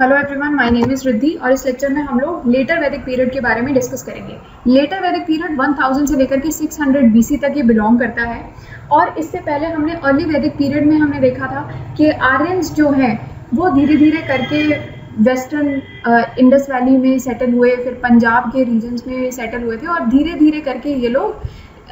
Hello everyone, my name is Riddhi और इस lecture में हम लोग लेटर वैदिक पीरियड के बारे में डिस्कस करेंगे। लेटर वैदिक पीरियड 1000 से लेकर के 600 बीसी तक ये बिलोंग करता है। और इससे पहले हमने अर्ली वैदिक पीरियड में हमने देखा था कि आर्यंस जो हैं वो धीरे धीरे करके वेस्टर्न इंडस वैली में सेटल हुए, फिर पंजाब के रीजन्स में सेटल हुए थे और धीरे धीरे करके ये लोग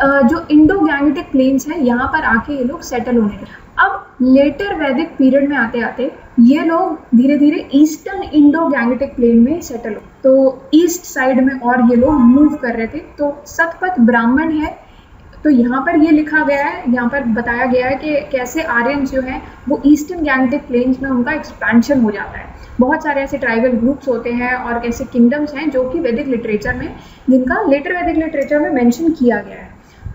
जो इंडो गैंगेटिक प्लेन्स हैं यहाँ पर आके ये लोग सेटल होने लगे। अब लेटर वैदिक पीरियड में आते आते ये लोग धीरे धीरे ईस्टर्न इंडो गैंगेटिक प्लेन में सेटल हो, तो ईस्ट साइड में और ये लोग मूव कर रहे थे। तो सतपथ ब्राह्मण है, तो यहाँ पर ये लिखा गया है, यहाँ पर बताया गया है कि कैसे आर्यंस जो हैं वो ईस्टर्न गैंगेटिक प्लेन्स में उनका एक्सपेंशन हो जाता है। बहुत सारे ऐसे ट्राइबल ग्रुप्स होते हैं और ऐसे किंगडम्स हैं जो कि वैदिक लिटरेचर में, जिनका लेटर वैदिक लिटरेचर में मेंशन किया गया है।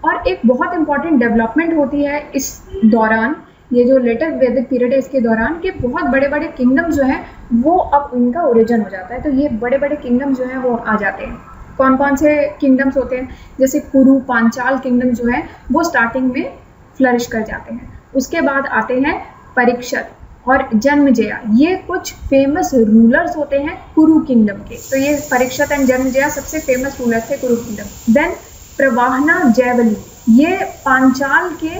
और एक बहुत इंपॉर्टेंट डेवलपमेंट होती है इस दौरान, ये जो लेटर वैदिक पीरियड है इसके दौरान, कि बहुत बड़े बड़े किंगडम जो हैं वो अब इनका ओरिजिन हो जाता है। तो ये बड़े बड़े किंगडम जो हैं वो आ जाते हैं। कौन कौन से किंगडम्स होते हैं? जैसे कुरु पांचाल किंगडम जो है वो स्टार्टिंग में फ्लरिश कर जाते हैं। उसके बाद आते हैं परीक्षित और जन्मेजय, ये कुछ फेमस रूलर्स होते हैं कुरु किंगडम के। तो ये परीक्षित एंड जन्मेजय सबसे फेमस रूलर्स थे कुरु किंगडम। देन प्रवाहना जयवली, ये पांचाल के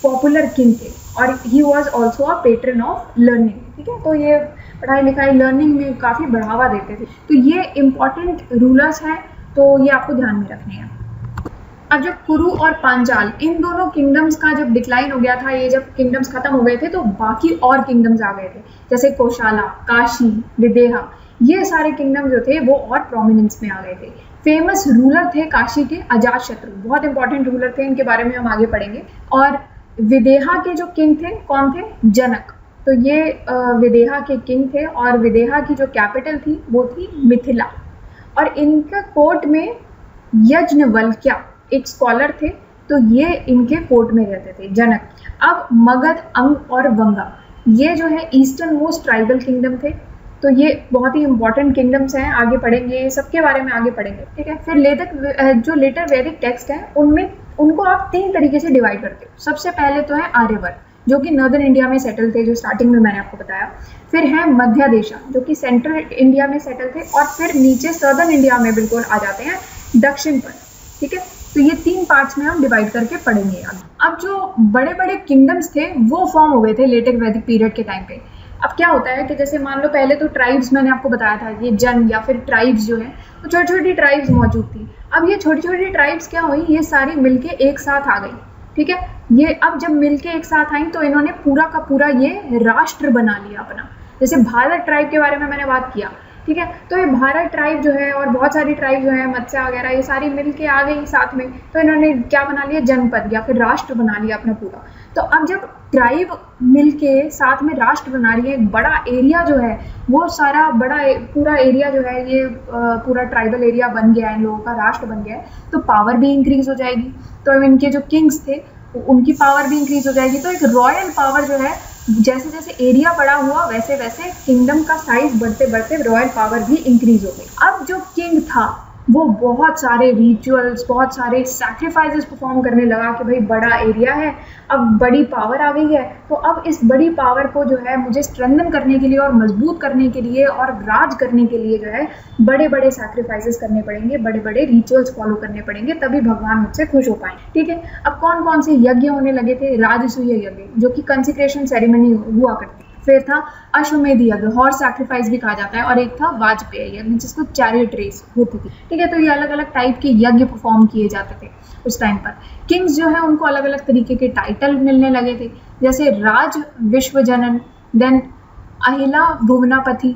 पॉपुलर किंग थे और he was also a patron of learning. ठीक है, तो ये पढ़ाई लिखाई लर्निंग में काफ़ी बढ़ावा देते थे। तो ये इम्पॉर्टेंट रूलर्स हैं, तो ये आपको ध्यान में रखने हैं। अब जब कुरु और पांचाल इन दोनों किंगडम्स का जब डिक्लाइन हो गया था, ये जब किंगडम्स खत्म हो गए थे, तो बाकी और किंगडम्स आ गए थे, जैसे कोशाला, काशी, विदेहा, ये सारे किंगडम जो थे वो और प्रोमिनेंस में आ गए थे। फेमस रूलर थे काशी के अजातशत्रु, बहुत इंपॉर्टेंट रूलर थे, इनके बारे में हम आगे पढ़ेंगे। और विदेहा के जो किंग थे कौन थे? जनक। तो ये विदेहा के किंग थे और विदेहा की जो कैपिटल थी वो थी मिथिला। और इनका कोर्ट में यज्ञवल्क्य एक स्कॉलर थे, तो ये इनके कोर्ट में रहते थे, जनक। अब मगध, अंग और वंगा, ये जो है ईस्टर्न मोस्ट ट्राइबल किंगडम थे। तो ये बहुत ही इंपॉर्टेंट किंगडम्स हैं, आगे पढ़ेंगे, सबके बारे में आगे पढ़ेंगे। ठीक है, फिर जो लेटर वैदिक टेक्स्ट है उनमें उनको आप 3 तरीके से डिवाइड करते हो। सबसे पहले तो है आर्यवर्त, जो कि नॉर्दर्न इंडिया में सेटल थे, जो स्टार्टिंग में मैंने आपको बताया। फिर है मध्य देशा, जो कि सेंट्रल इंडिया में सेटल थे, और फिर नीचे सदर्न इंडिया में बिल्कुल आ जाते हैं, दक्षिण पर। ठीक है, तो ये 3 पार्ट्स में हम डिवाइड करके पढ़ेंगे। अब जो बड़े बड़े किंगडम्स थे वो फॉर्म हो गए थे लेटर वैदिक पीरियड के टाइम पे। अब क्या होता है कि जैसे मान लो पहले तो ट्राइब्स, मैंने आपको बताया था, ये जन या फिर ट्राइब्स जो है वो छोटी छोटी ट्राइब्स मौजूद थी। अब ये छोटी छोटी ट्राइब्स क्या हुई, ये सारी मिलके एक साथ आ गई। ठीक है, ये अब जब मिलके एक साथ आई तो इन्होंने पूरा का पूरा ये राष्ट्र बना लिया अपना। जैसे भारत ट्राइब के बारे में मैंने बात किया, ठीक है, तो ये भारत ट्राइब जो है और बहुत सारी ट्राइब जो है, मत्स्य वगैरह, ये सारी मिलके आ गई साथ में, तो इन्होंने क्या बना लिया? जनपद या फिर राष्ट्र बना लिया अपना पूरा। तो अब जब ट्राइब मिलके साथ में राष्ट्र बना रही है, एक बड़ा एरिया जो है वो सारा पूरा एरिया जो है ये पूरा ट्राइबल एरिया बन गया है, इन लोगों का राष्ट्र बन गया है, तो पावर भी इंक्रीज हो जाएगी। तो इनके जो किंग्स थे उनकी पावर भी इंक्रीज हो जाएगी। तो एक रॉयल पावर जो है, जैसे जैसे एरिया बड़ा हुआ वैसे वैसे किंगडम का साइज बढ़ते बढ़ते रॉयल पावर भी इंक्रीज हो गई। अब जो किंग था वो बहुत सारे रिचुअल्स, बहुत सारे सैक्रिफाइसेस परफॉर्म करने लगा कि भाई बड़ा एरिया है, अब बड़ी पावर आ गई है, तो अब इस बड़ी पावर को जो है मुझे स्ट्रेंथन करने के लिए और मजबूत करने के लिए और राज करने के लिए जो है बड़े बड़े सैक्रिफाइसेस करने पड़ेंगे, बड़े बड़े रिचुअल्स फॉलो करने पड़ेंगे, तभी भगवान मुझसे खुश हो पाएंगे। ठीक है, अब कौन कौन से यज्ञ होने लगे थे? राजसूय यज्ञ, जो कि कंसिक्रेशन सेरेमनी हुआ करती। फिर था अश्वमेध यज्ञ, हॉर्स सैक्रिफाइस भी कहा जाता है, और एक था वाजपेय यज्ञ, जिसको चैरियट रेस होती थी। ठीक है, तो ये अलग अलग टाइप के यज्ञ परफॉर्म किए जाते थे उस टाइम पर। किंग्स जो है उनको अलग अलग तरीके के टाइटल मिलने लगे थे, जैसे राज विश्वजनन, देन अहिला भुवनापति,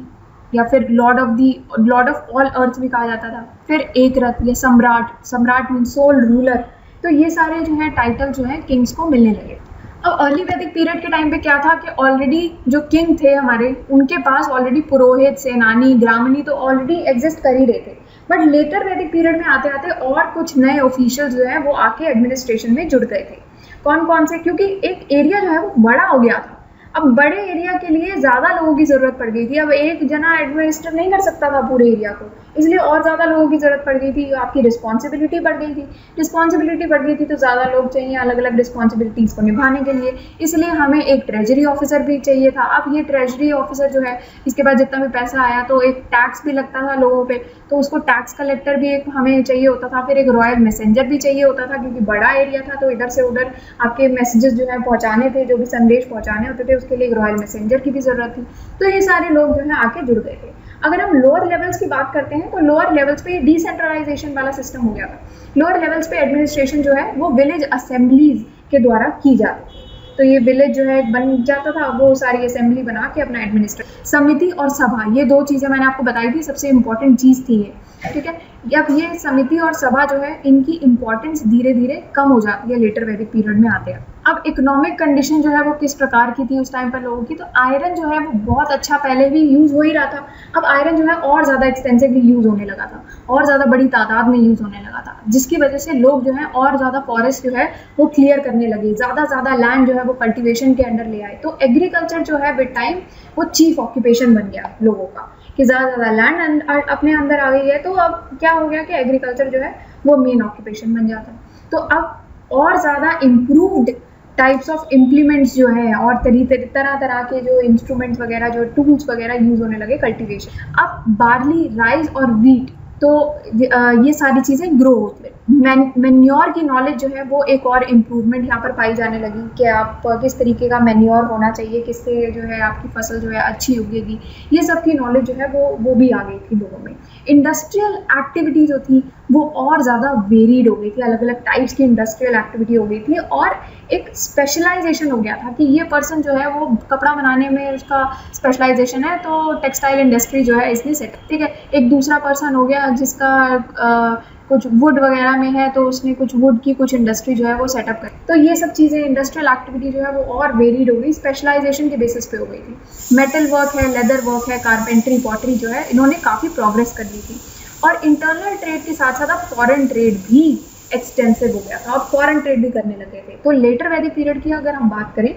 या फिर लॉर्ड ऑफ ऑल अर्थ भी कहा जाता था। फिर एक रथ या सम्राट मीन सोल रूलर। तो ये सारे जो है टाइटल जो है किंग्स को मिलने लगे। अब अर्ली वैदिक पीरियड के टाइम पे क्या था कि ऑलरेडी जो किंग थे हमारे, उनके पास ऑलरेडी पुरोहित, सेनानी, ग्रामणी तो ऑलरेडी एग्जिस्ट कर ही रहे थे। बट लेटर वैदिक पीरियड में आते आते और कुछ नए ऑफिशियल्स जो है वो आके एडमिनिस्ट्रेशन में जुड़ गए थे। कौन कौन से? क्योंकि एक एरिया जो है वो बड़ा हो गया था। अब बड़े एरिया के लिए ज़्यादा लोगों की ज़रूरत पड़ गई थी। अब एक जना एडमिनिस्टर नहीं कर सकता था पूरे एरिया को, इसलिए और ज़्यादा लोगों की ज़रूरत पड़ गई थी। आपकी रिस्पॉन्सिबिलिटी बढ़ गई थी, रिस्पॉन्सिबिलिटी बढ़ गई थी तो ज़्यादा लोग चाहिए अलग अलग रिस्पॉन्सिबिलिटीज़ को निभाने के लिए, इसलिए हमें एक ट्रेजरी ऑफिसर भी चाहिए था। अब ये ट्रेजरी ऑफिसर जो है, इसके बाद जितना भी पैसा आया तो एक टैक्स भी लगता था लोगों पे, तो उसको टैक्स कलेक्टर भी एक हमें चाहिए होता था। फिर एक रॉयल मैसेंजर भी चाहिए होता था, क्योंकि बड़ा एरिया था तो इधर से उधर आपके मैसेजेस जो है पहुँचाने थे, जो भी संदेश पहुँचाने होते थे उसके लिए एक रॉयल मैसेंजर की भी ज़रूरत थी। तो ये सारे लोग जो है आके जुड़ गए थे। अगर हम लोअर लेवल्स की बात करते हैं तो लोअर लेवल्स पे डिसेंट्रलाइजेशन वाला सिस्टम हो गया था। लोअर लेवल्स पे एडमिनिस्ट्रेशन जो है वो विलेज असेंबलीज के द्वारा की जाती थी। तो ये विलेज जो है बन जाता था, वो सारी असेंबली बना के अपना एडमिनिस्ट्रेशन, समिति और सभा, ये दो चीज़ें मैंने आपको बताई थी, सबसे इम्पोर्टेंट चीज़ थी ये, ठीक है। अब ये समिति और सभा जो है इनकी इम्पोर्टेंस धीरे धीरे कम हो जाती है लेटर वैदिक पीरियड में आते हैं। अब इकोनॉमिक कंडीशन जो है वो किस प्रकार की थी उस टाइम पर लोगों की, तो आयरन जो है वो बहुत अच्छा पहले भी यूज़ हो ही रहा था। अब आयरन जो है और ज़्यादा एक्सटेंसिवली यूज़ होने लगा था, और ज़्यादा बड़ी तादाद में यूज़ होने लगा था, जिसकी वजह से लोग जो है और ज़्यादा फॉरेस्ट जो है वो क्लियर करने लगे, ज़्यादा लैंड जो है वो कल्टिवेशन के अंडर ले आए। तो एग्रीकल्चर जो है विद टाइम वो चीफ ऑक्यूपेशन बन गया लोगों का, कि ज़्यादा लैंड अपने अंदर आ गई है, तो अब क्या हो गया कि एग्रीकल्चर जो है वो मेन ऑक्यूपेशन बन जाता है। तो अब और ज़्यादा इम्प्रूव्ड टाइप्स ऑफ इम्प्लीमेंट्स जो है और तरह तरह के जो इंस्ट्रूमेंट्स वगैरह, जो टूल्स वगैरह यूज़ होने लगे कल्टीवेशन। अब बार्ली, राइस और वीट, तो ये सारी चीज़ें ग्रो होती है। मैन्योर की नॉलेज जो है वो एक और इम्प्रूवमेंट यहाँ पर पाई जाने लगी, कि आप किस तरीके का मैन्योर होना चाहिए, किससे जो है आपकी फसल जो है अच्छी उगेगी, ये सब की नॉलेज जो है वो भी आ गई थी लोगों में। इंडस्ट्रियल एक्टिविटी जो थी वो और ज़्यादा वेरीड हो गई थी, अलग अलग टाइप्स की इंडस्ट्रियल एक्टिविटी हो गई थी, और एक स्पेशलाइजेशन हो गया था कि ये पर्सन जो है वो कपड़ा बनाने में उसका स्पेशलाइजेशन है, तो टेक्सटाइल इंडस्ट्री जो है इसने सेट, ठीक है। एक दूसरा पर्सन हो गया जिसका कुछ वुड वगैरह में है, तो उसने कुछ वुड की कुछ इंडस्ट्री जो है वो सेटअप कर। तो ये सब चीज़ें इंडस्ट्रियल एक्टिविटी जो है वो और वेरीड हो गई, स्पेशलाइजेशन के बेसिस पे हो गई थी। मेटल वर्क है, लेदर वर्क है, कारपेंट्री, पॉटरी जो है, इन्होंने काफ़ी प्रोग्रेस कर ली थी। और इंटरनल ट्रेड के साथ साथ अब फॉरेन ट्रेड भी एक्सटेंसिव हो गया था, अब फॉरेन ट्रेड भी करने लगे थे। तो लेटर वैदिक पीरियड की अगर हम बात करें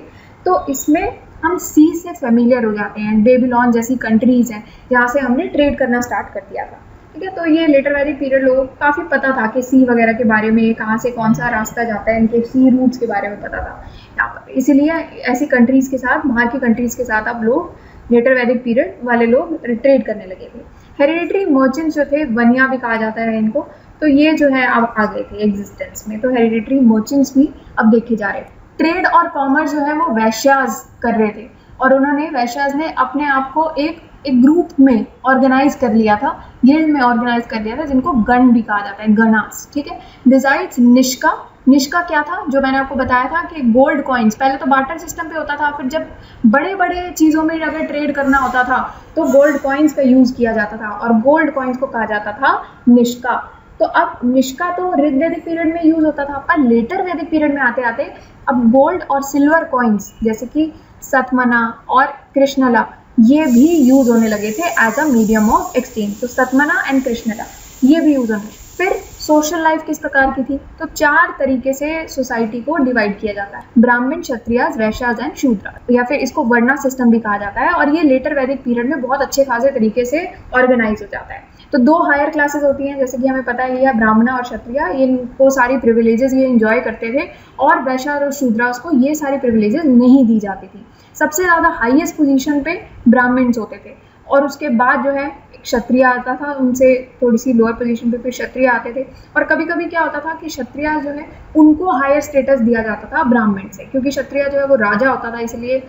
तो इसमें हम सी से फेमिलियर हो जाते हैं। बेबीलोन जैसी कंट्रीज़ हैं जहाँ से हमने ट्रेड करना स्टार्ट कर दिया था, ठीक है। तो ये लेटर वैदिक पीरियड लोगों को काफ़ी पता था कि सी वगैरह के बारे में, कहाँ से कौन सा रास्ता जाता है, इनके सी रूट्स के बारे में पता था यहाँ पर। इसीलिए ऐसी कंट्रीज़ के साथ, बाहर की कंट्रीज़ के साथ अब लोग लेटर वैदिक पीरियड वाले लोग ट्रेड करने लगे थे। हेरिडिटरी मर्चेंट्स जो थे, वनिया भी कहा जाता है इनको, तो ये जो है अब आ गए थे एग्जिस्टेंस में। तो हेरिडिटरी मर्चेंट्स भी अब देखे जा रहे थे। ट्रेड और कॉमर्स जो है वो वैश्याज कर रहे थे, और उन्होंने वैश्याज ने अपने आप को एक ग्रुप में ऑर्गेनाइज कर लिया था, गिल्ड में ऑर्गेनाइज कर लिया था, जिनको गण भी कहा जाता है, गणास, ठीक है। बिजाइड्स निष्का क्या था, जो मैंने आपको बताया था कि गोल्ड कॉइन्स, पहले तो बार्टर सिस्टम पे होता था, फिर जब बड़े बड़े चीज़ों में अगर ट्रेड करना होता था तो गोल्ड कॉइन्स का यूज़ किया जाता था, और गोल्ड कॉइन्स को कहा जाता था निष्का। तो अब निष्का तो ऋग्वैदिक पीरियड में यूज़ होता था, पर लेटर वैदिक पीरियड में आते आते अब गोल्ड और सिल्वर कॉइन्स जैसे कि सतमना और कृष्णला ये भी यूज़ होने लगे थे as a medium of exchange. तो सतमना एंड कृष्णला ये भी यूज़ होने लगे। फिर सोशल लाइफ किस प्रकार की थी, तो 4 तरीके से सोसाइटी को डिवाइड किया जाता है, ब्राह्मण, क्षत्रियाज, वैश्याज एंड शूद्र, या फिर इसको वर्णा सिस्टम भी कहा जाता है। और ये लेटर वैदिक पीरियड में बहुत अच्छे खासे तरीके से ऑर्गेनाइज हो जाता है। तो 2 हायर क्लासेस होती हैं, जैसे कि हमें पता है, ये ब्राह्मणा और क्षत्रिया, इनको सारी प्रिविलेजेस ये एंजॉय करते थे, और वैश्य और शूद्रास को ये सारी प्रिविलेजेस नहीं दी जाती थी। सबसे ज़्यादा हाईएस्ट पोजीशन पे ब्राह्मण्स होते थे, और उसके बाद जो है क्षत्रिय आता था, उनसे थोड़ी सी लोअर पोजीशन पे फिर क्षत्रिय आते थे। और कभी कभी क्या होता था कि क्षत्रिय जो है उनको हायर स्टेटस दिया जाता था ब्राह्मण से, क्योंकि क्षत्रिय जो है वो राजा होता था, इसलिए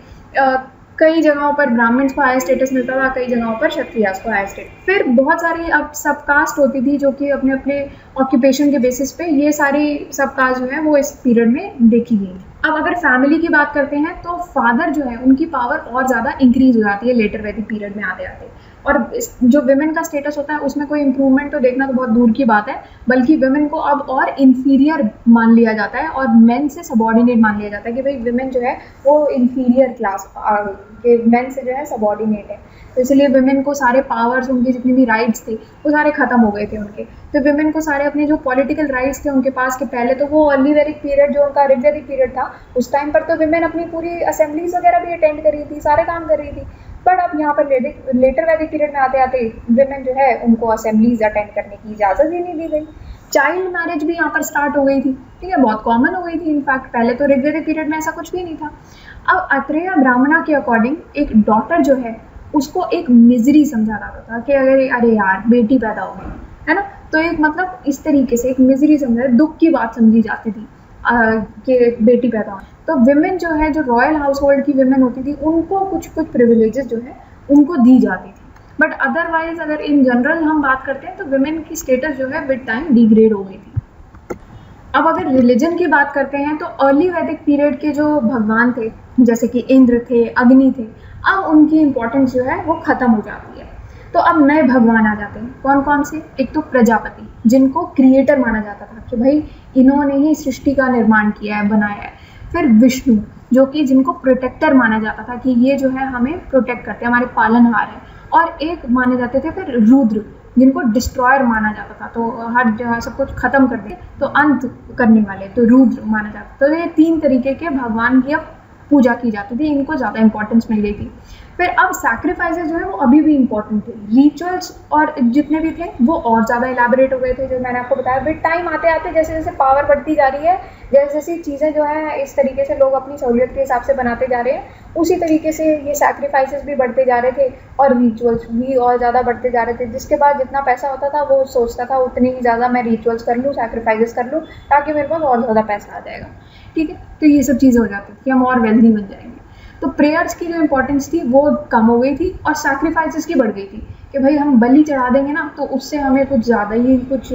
कई जगहों पर ब्राह्मण्स को हायर स्टेटस मिलता था, कई जगहों पर क्षत्रियास को हायर स्टेटस। फिर बहुत सारी अब सब कास्ट होती थी जो कि अपने अपने ऑक्यूपेशन के बेसिस पे, ये सारी सब कास्ट जो है वो इस पीरियड में देखी गई। अब अगर फैमिली की बात करते हैं तो फादर जो है उनकी पावर और ज़्यादा इंक्रीज हो जाती है लेटर वैदिक पीरियड में आते आते। और जो विमेन का स्टेटस होता है उसमें कोई इंप्रूवमेंट तो देखना तो बहुत दूर की बात है, बल्कि विमेन को अब और इंफीरियर मान लिया जाता है और मेन से सबॉर्डिनेट मान लिया जाता है कि भाई विमेन जो है वो इंफीरियर क्लास के मेन से जो है सबॉर्डिनेट है। तो इसलिए विमेन को सारे पावर्स, उनके जितने भी राइट्स थे वो सारे खत्म हो गए थे उनके। तो विमेन को सारे अपने जो पॉलिटिकल राइट्स थे उनके पास के पहले तो वो अर्ली वैदिक पीरियड जो उनका ऋग्वैदिक पीरियड था उस टाइम पर तो विमेन अपनी पूरी असेंबलीज वगैरह भी अटेंड कर रही थी, सारे काम कर रही थी। बट अब यहाँ पर लेटर वैदिक पीरियड में आते आते विमेन जो है उनको असेंबलीज अटेंड करने की इजाज़त ही नहीं दी गई। चाइल्ड मैरिज भी यहाँ पर स्टार्ट हो गई थी, ठीक है, बहुत कॉमन हो गई थी। इनफैक्ट पहले तो ऋग्वैदिक पीरियड में ऐसा कुछ भी नहीं था। अब अत्रेय ब्राह्मणा के अकॉर्डिंग एक डॉटर जो है उसको एक मिजरी समझा जाता था कि अरे यार बेटी पैदा हो गई है ना, तो एक मतलब इस तरीके से एक मिजरी समझा, दुख की बात समझी जाती थी कि बेटी पैदा हो। तो विमेन जो है, जो रॉयल हाउस होल्ड की विमेन होती थी, उनको कुछ कुछ प्रिविलेजेस जो है उनको दी जाती थी। बट अदरवाइज अगर इन जनरल हम बात करते हैं तो विमेन की स्टेटस जो है विद टाइम डिग्रेड हो गई थी। अब अगर रिलीजन की बात करते हैं तो अर्ली वैदिक पीरियड के जो भगवान थे जैसे कि इंद्र थे, अग्नि थे, अब उनकी इंपॉर्टेंस जो है वो खत्म हो जाती है। तो अब नए भगवान आ जाते हैं। कौन कौन से? एक तो प्रजापति, जिनको क्रिएटर माना जाता था कि भाई इन्होंने ही सृष्टि का निर्माण किया है, बनाया है। फिर विष्णु, जो कि जिनको प्रोटेक्टर माना जाता था कि ये जो है हमें प्रोटेक्ट करते हैं, हमारे पालनहार है। और एक माने जाते थे फिर रुद्र, जिनको डिस्ट्रॉयर माना जाता था, तो हर जगह सब कुछ खत्म कर दे तो अंत करने वाले, तो रुद्र माना जाता। तो ये 3 तरीके के भगवान की अब पूजा की जाती थी, इनको ज़्यादा इंपॉर्टेंस मिल गई थी। फिर अब सैक्रिफाइसेस जो है वो अभी भी इंपॉर्टेंट थे। रिचुअल्स और जितने भी थे वो और ज़्यादा इलेबोरेट हो गए थे, जो मैंने आपको बताया। विद टाइम आते आते जैसे जैसे पावर बढ़ती जा रही है, जैसे जैसी चीज़ें जो है इस तरीके से लोग अपनी सहूलियत के हिसाब से बनाते जा रहे हैं, उसी तरीके से ये सैक्रिफाइसेस भी बढ़ते जा रहे थे और रिचुअल्स भी और ज़्यादा बढ़ते जा रहे थे। जिसके बाद जितना पैसा होता था वो सोचता था उतनी ही ज़्यादा मैं रिचुअल्स कर लूँ, सैक्रिफाइसेस कर लूँ, ताकि मेरे पास और ज़्यादा पैसा आ जाएगा। ठीक है, तो ये सब चीज़ें हो जाती थी कि हम और वेल्दी बन जाएंगे। तो प्रेयर्स की जो इंपॉर्टेंस थी वो कम हो गई थी और सैक्रिफाइसेस की बढ़ गई थी कि भाई हम बलि चढ़ा देंगे ना तो उससे हमें कुछ ज़्यादा ही कुछ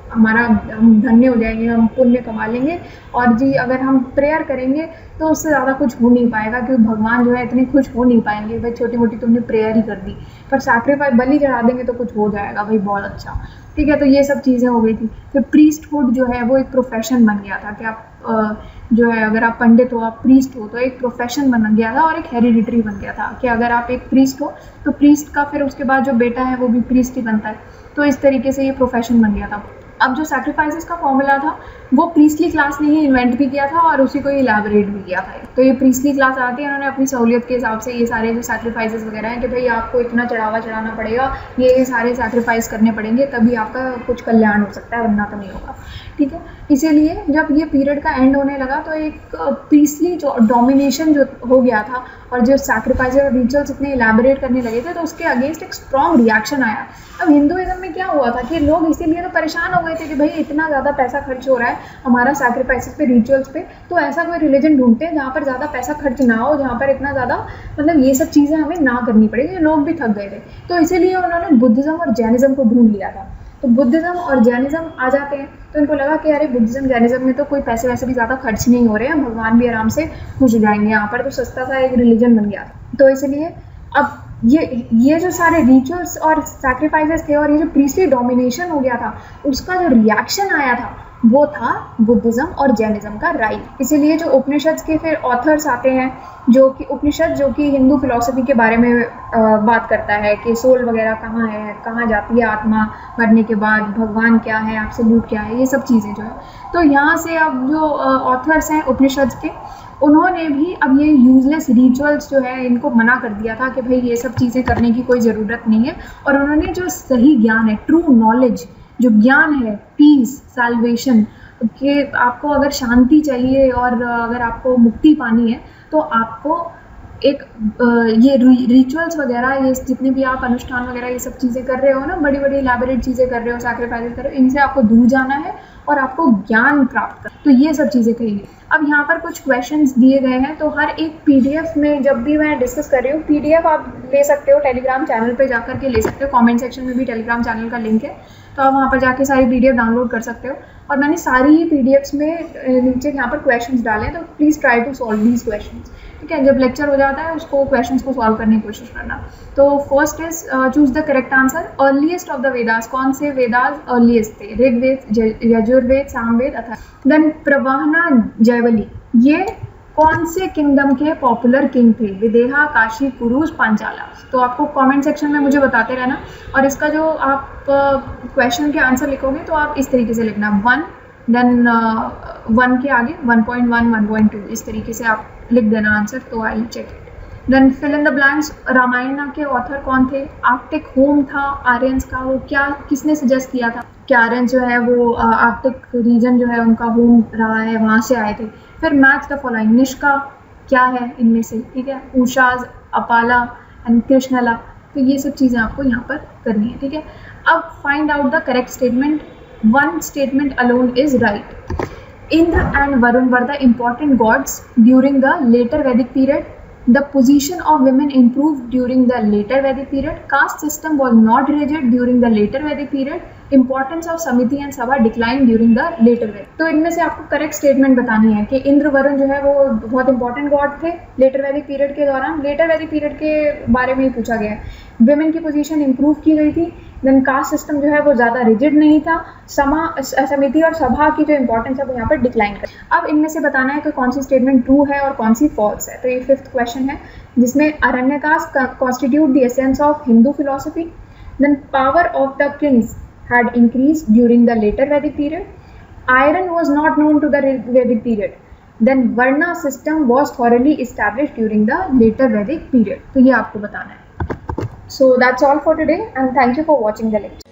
हम धन्य हो जाएंगे, हम पुण्य कमा लेंगे। और जी अगर हम प्रेयर करेंगे तो उससे ज़्यादा कुछ हो नहीं पाएगा, क्योंकि भगवान जो है इतने खुश हो नहीं पाएंगे, भाई छोटी मोटी तुमने प्रेयर ही कर दी। पर सैक्रिफाइस बलि चढ़ा देंगे तो कुछ हो जाएगा भाई, बहुत अच्छा। ठीक है, तो ये सब चीज़ें हो गई थी। फिर प्रीस्टहुड जो है वो एक प्रोफेशन बन गया था कि आप जो है अगर आप पंडित हो, आप प्रीस्ट हो, तो एक प्रोफेशन बन गया था और एक हेरिडिटरी बन गया था कि अगर आप एक प्रीस्ट हो तो प्रीस्ट का फिर उसके बाद जो बेटा है वो भी प्रीस्ट ही बनता है। तो इस तरीके से ये प्रोफेशन बन गया था। अब जो सैक्रिफाइसेस का फॉर्मूला था वो प्रीस्टली क्लास ने ही इन्वेंट भी किया था और उसी को ही इलैबोरेट भी किया था। तो ये प्रीस्टली क्लास आती है, उन्होंने अपनी सहूलियत के हिसाब से ये सारे जो सैक्रिफाइसेस वगैरह हैं कि भाई आपको इतना चढ़ावा चढ़ाना पड़ेगा, ये सारे सैक्रिफाइस करने पड़ेंगे, तभी आपका कुछ कल्याण हो सकता है, वरना तो नहीं होगा। ठीक है, इसीलिए जब ये पीरियड का एंड होने लगा तो एक प्रीस्टली जो डोमिनेशन जो हो गया था और जो सैक्रिफाइस और रिचुअल्स इतने इलैबोरेट करने लगे थे, तो उसके अगेंस्ट एक स्ट्रॉन्ग रिएक्शन आया। अब हिंदुइज्म में क्या हुआ था कि लोग इसीलिए तो परेशान हो गए थे कि भाई इतना ज़्यादा पैसा खर्च हो रहा है हमारा सैक्रिफाइसेस पे, रिचुअल्स पे, तो ऐसा कोई रिलीजन ढूंढते हैं जहाँ पर ज़्यादा पैसा खर्च ना हो, जहाँ पर इतना ज़्यादा मतलब ये सब चीज़ें हमें ना करनी पड़ेगी। लोग भी थक गए थे, तो इसीलिए उन्होंने बुद्धिज़्म और जैनिज़्म को ढूंढ लिया था। तो बुद्धिज़्म और जैनिज़्म आ जाते हैं तो इनको लगा कि अरे बुद्धिज़्म जैनिज़्म में तो कोई पैसे वैसे भी ज़्यादा खर्च नहीं हो रहे हैं, भगवान भी आराम से खुश हो जाएंगे, यहाँ पर तो सस्ता सा एक रिलीजन बन गया। तो इसलिए अब ये जो सारे रिचुअल्स और सैक्रिफाइसेस थे और ये जो प्रीस्टली डोमिनेशन हो गया था, उसका जो रिएक्शन आया था वो था बुद्धिज़्म और जैनिज़्म का राइज। इसीलिए जो उपनिषद के फिर ऑथर्स आते हैं, जो कि उपनिषद जो कि हिंदू फिलॉसफी के बारे में बात करता है कि सोल वगैरह कहाँ है, कहाँ जाती है आत्मा मरने के बाद, भगवान क्या है, एब्सोल्यूट क्या है, ये सब चीज़ें जो है। तो यहाँ से अब जो ऑथर्स हैं उपनिषद के, उन्होंने भी अब ये यूजलेस रिचुअल्स जो है इनको मना कर दिया था कि भाई ये सब चीज़ें करने की कोई ज़रूरत नहीं है। और उन्होंने जो सही ज्ञान है, ट्रू नॉलेज जो ज्ञान है, पीस, सैल्वेशन, कि आपको अगर शांति चाहिए और अगर आपको मुक्ति पानी है तो आपको एक ये रिचुअल्स वगैरह, ये जितने भी आप अनुष्ठान वगैरह ये सब चीज़ें कर रहे हो ना, बड़ी बड़ी इलैबोरेट चीज़ें कर रहे हो, सैक्रिफाइस कर रहे हो, इनसे आपको दूर जाना है और आपको ज्ञान प्राप्त कर, तो ये सब चीज़ें कही। अब यहाँ पर कुछ क्वेश्चंस दिए गए हैं, तो हर एक पीडीएफ में जब भी मैं डिस्कस कर रही हूँ, पीडीएफ आप ले सकते हो, टेलीग्राम चैनल पे जाकर के ले सकते हो, कमेंट सेक्शन में भी टेलीग्राम चैनल का लिंक है, तो आप वहाँ पर जाके सारी पीडीएफ डाउनलोड कर सकते हो। और मैंने सारी ही पीडीएफ्स में नीचे यहाँ पर क्वेश्चंस डाले हैं, तो please try to solve these questions. ठीक है, जब लेक्चर हो जाता है उसको क्वेश्चंस को सॉल्व करने की कोशिश करना। तो first is choose the correct answer. Earliest of the Vedas, कौन से वेदास अर्लीस्ट थे? ऋग्वेद, यजुर्वेद, सामवेद, अथर्ववेद। देन प्रवाहना जयवली, ये कौन से किंगडम के पॉपुलर किंग थे? विदेहा, काशी, कुरुज, पांचाला। तो आपको कमेंट सेक्शन में मुझे बताते रहना, और इसका जो आप क्वेश्चन के आंसर लिखोगे तो आप इस तरीके से लिखना 1, देन 1 के आगे 1.1, 1.2, इस तरीके से आप लिख देना आंसर, तो I check it. Then fill in the blanks. Ramayana के ऑथर कौन थे? आर्कटिक होम था आर्यंस का, वो क्या किसने सजेस्ट किया था कि आर्यंस जो है वो आर्कटिक रीजन जो है उनका होम रहा है, वहाँ से आए थे। फिर मैच द फॉलोइंग, निष्का क्या है इनमें से? ठीक है, उषाज, अपाला एंड कृष्णला। तो ये सब चीज़ें आपको यहाँ पर करनी है। ठीक है, अब find out the correct statement. One statement alone is right. Indra and Varun were the important gods during the later Vedic period. The position of women improved during the later Vedic period. Caste system was not rigid during the later Vedic period. Importance of Samiti and Sabha declined during the later Vedic. तो इनमें से आपको correct statement बतानी है कि इंद्र वरुण जो है वो बहुत इंपॉर्टेंट गॉड थे लेटर वैदिक पीरियड के दौरान। लेटर वैदिक पीरियड के बारे में ही पूछा गया है। विमेन की पोजीशन इंप्रूव की गई थी। देन कास्ट सिस्टम जो है वो ज़्यादा रिजिड नहीं था। समिति और सभा की जो इंपॉर्टेंस है वो यहाँ पर डिक्लाइन कर। अब इनमें से बताना है कि कौन सी स्टेटमेंट ट्रू है और कौन सी फॉल्स है। तो ये 5th क्वेश्चन है, जिसमें अरण्यकास्ट constitute the essence of Hindu philosophy. Then power of the kings had increased during the later Vedic period. Iron was not known to the Vedic period. Then Varna system was thoroughly established during the later Vedic period. तो ये आपको बताना है। So that's all for today and thank you for watching the lecture.